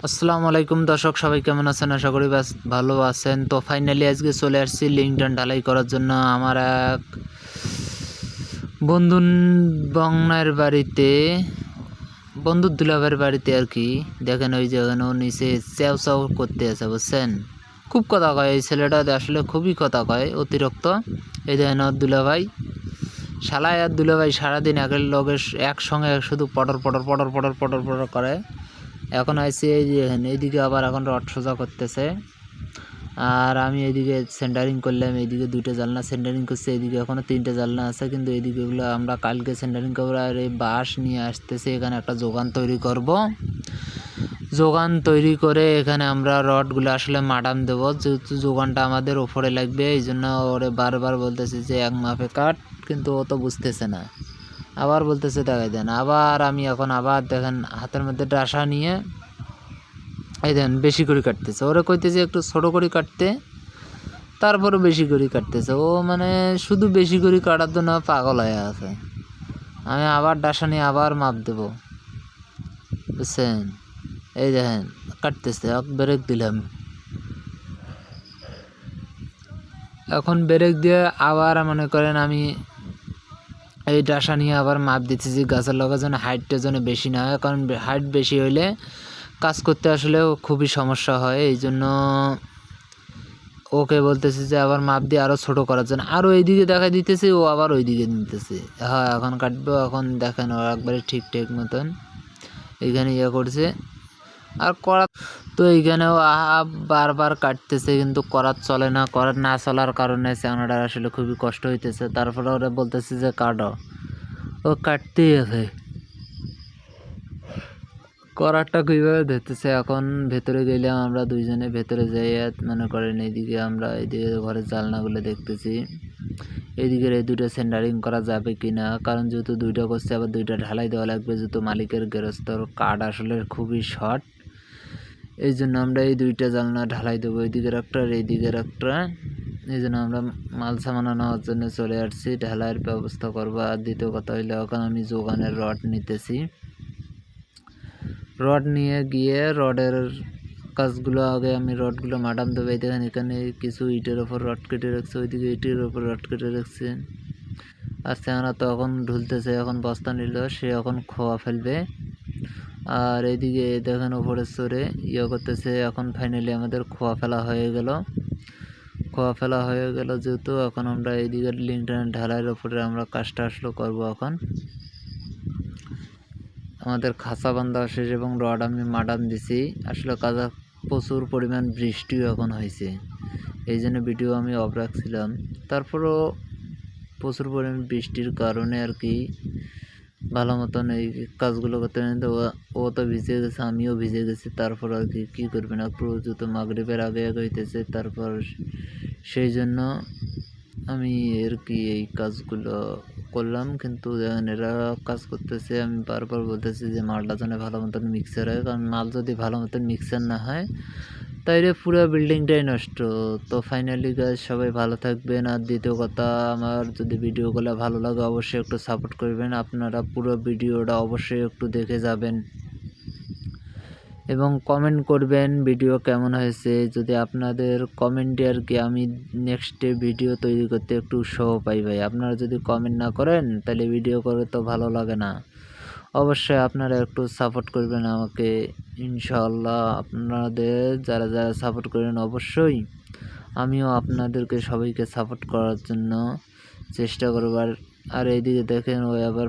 আসসালামু আলাইকুম দর্শক, সবাই কেমন আছেন? আশা করি ভালো আছেন। তো ফাইনালি আজকে চলে আসছি লিঙ্কডইন ঢালাই করার জন্য আমার এক বন্ধু বংনার বাড়িতে, বন্ধুর দুলাভাইয়ের বাড়িতে আর কি। দেখেন ওই যে ওখানে ও নিচে চ্যাও চ্যাও করতে আছে, বুঝছেন? খুব কথা কয় এই ছেলেটা, আসলে খুবই কথা কয় অতিরিক্ত। এই দেখেন ওর দুলাভাই, শালায় আর দুলাভাই সারাদিন একের লগে একসঙ্গে শুধু পটর পটর পটর পটর পটর পটর করে। এখন আইসি এই যে এইদিকে আবার এখন রড সোজা করতেছে, আর আমি এইদিকে সেন্টারিং করলাম। এইদিকে 2টা জানলা সেন্টারিং করছে, এইদিকে এখনও 3টে জানলা আছে, কিন্তু এইদিকে এগুলো আমরা কালকে সেন্টারিং করবো। আর এই বাঁশ নিয়ে আসতেছে, এখানে একটা যোগান তৈরি করব। যোগান তৈরি করে এখানে আমরা রডগুলো আসলে মাডাম দেবো, যেহেতু যোগানটা আমাদের ওপরে লাগবে। এই জন্য ওরে বারবার বলতেছি যে এক মাপে কাট, কিন্তু ও তো বুঝতেছে না। আবার বলতেছে দেখাই দেন। আবার আমি এখন আবার দেখেন হাতের মধ্যে ডাসা নিয়ে এই দেন বেশি করে কাটতেছে। ওরা কইতেছে একটু ছোটো করে কাটতে, তারপরে বেশি করে কাটতেছে। ও মানে শুধু বেশি করে কাটার জন্য পাগল হয়ে আছে। আমি আবার ডাসা নিয়ে আবার মাপ দেব, বুঝছেন? এই দেখেন কাটতেছে, ব্রেক দিলাম। এখন ব্রেক দিয়ে আবার মনে করেন আমি এই ডাসা নিয়ে আবার মাপ দিতেছি গাছের লগে যেন হাইটটা যেন বেশি না হয়, কারণ হাইট বেশি হইলে কাজ করতে আসলে খুবই সমস্যা হয়। এই জন্য ওকে বলতেছি যে আবার মাপ দিয়ে আরও ছোটো করার জন্য। আরও এইদিকে দেখা দিতেছে, ও আবার ওই দিকে নিতেছে। হ্যাঁ এখন কাটবো। এখন দেখেন ও একবারে ঠিকঠাক মতন এইখানে ইয়ে করছে আর করা। তো এইখানেও বারবার কাটতেছে, কিন্তু করার চলে না। করার না চলার কারণে চানাটার আসলে খুবই কষ্ট হইতেছে। তারপরে ওরা বলতেছে যে কাটো, ও কাটতেই আছে। করারটা কীভাবে ধরতেছে, এখন ভেতরে গেলাম আমরা দুইজনে, ভেতরে যাই মনে করেন এইদিকে আমরা এইদিকে ঘরের জানলাগুলো দেখতেছি। এইদিকের এই 2টা সেন্টারিং করা যাবে কি না, কারণ যেহেতু 2টা করছে আবার 2টা ঢালাই দেওয়া লাগবে, যেহেতু মালিকের গেরস্তর কাঠ আসলে খুবই শর্ট। এই জন্য আমরা এই 2টা জানলা ঢালাই দেবো, এইদিকের একটা আর এইদিকের একটা। এই জন্য আমরা মাল সামানা নেওয়ার জন্য চলে আসছি, ঢালাইয়ের ব্যবস্থা করবো। আর দ্বিতীয় কথা হইলে এখন আমি যোগানের রড নিতেছি। রড নিয়ে গিয়ে রডের কাজগুলো আগে আমি রডগুলো মাডাম দেবো। দেখেন এখানে কিছু ইটের ওপর রড কেটে রাখছে, ওইদিকে ইটের ওপর রড কেটে রাখছে। আর সেখানে তো এখন ঢুলতেছে, এখন বস্তা নিল, সে এখন খোয়া ফেলবে। আর এইদিকে দেখেন ওপরে চড়ে ইয়ে করতেছে। এখন ফাইনালি আমাদের খোয়া ফেলা হয়ে গেল। খোয়া ফেলা হয়ে গেল যেহেতু, এখন আমরা এইদিকে লিঙ্কডইন ঢালাইয়ের ওপরে আমরা কাজটা আসলে করবো। এখন আমাদের খাঁচা বান্ধা শেষ এবং রড আমি মাডাম দিছি। আসলে কাজা প্রচুর পরিমাণ বৃষ্টিও এখন হয়েছে, এই জন্য ভিডিও আমি অফ রাখছিলাম। তারপরও প্রচুর পরিমাণ বৃষ্টির কারণে আর কি ভালো মতন এই কাজগুলো করতে পারেন। তো ও তো ভিজে গেছে, আমিও ভিজে গেছি। তারপর আর কি কী করবেন, একটু যেহেতু মাগরিবের আগে আগে হইতেছে, তারপর সেই জন্য আমি আর কি এই কাজগুলো করলাম। কিন্তু দেখেন এরা কাজ করতেছে, আমি বারবার বলতেছি যে মালটা যেন ভালো মতন মিক্সার হয়, কারণ মাল যদি ভালো মতন মিক্সার না হয় তাইলে পুরো বিল্ডিংটাই নষ্ট। তো ফাইনালি গাইস সবাই ভালো থাকবেন। আর দ্বিতীয় কথা, আমার যদি ভিডিওগুলো ভালো লাগে অবশ্যই একটু সাপোর্ট করবেন। আপনারা পুরো ভিডিওটা অবশ্যই একটু দেখে যাবেন এবং কমেন্ট করবেন ভিডিও কেমন হয়েছে। যদি আপনাদের কমেন্টে আর কি আমি নেক্সটে ভিডিও তৈরি করতে একটু উৎসাহ পাই ভাই। আপনারা যদি কমেন্ট না করেন তাহলে ভিডিও করে তো ভালো লাগে না। অবশ্যই আপনারা একটু সাপোর্ট করবেন আমাকে, ইনশাআল্লাহ। আপনাদের যারা যারা সাপোর্ট করবেন অবশ্যই আমিও আপনাদেরকে সবাইকে সাপোর্ট করার জন্য চেষ্টা করব। আর এইদিকে দেখেন ওই আবার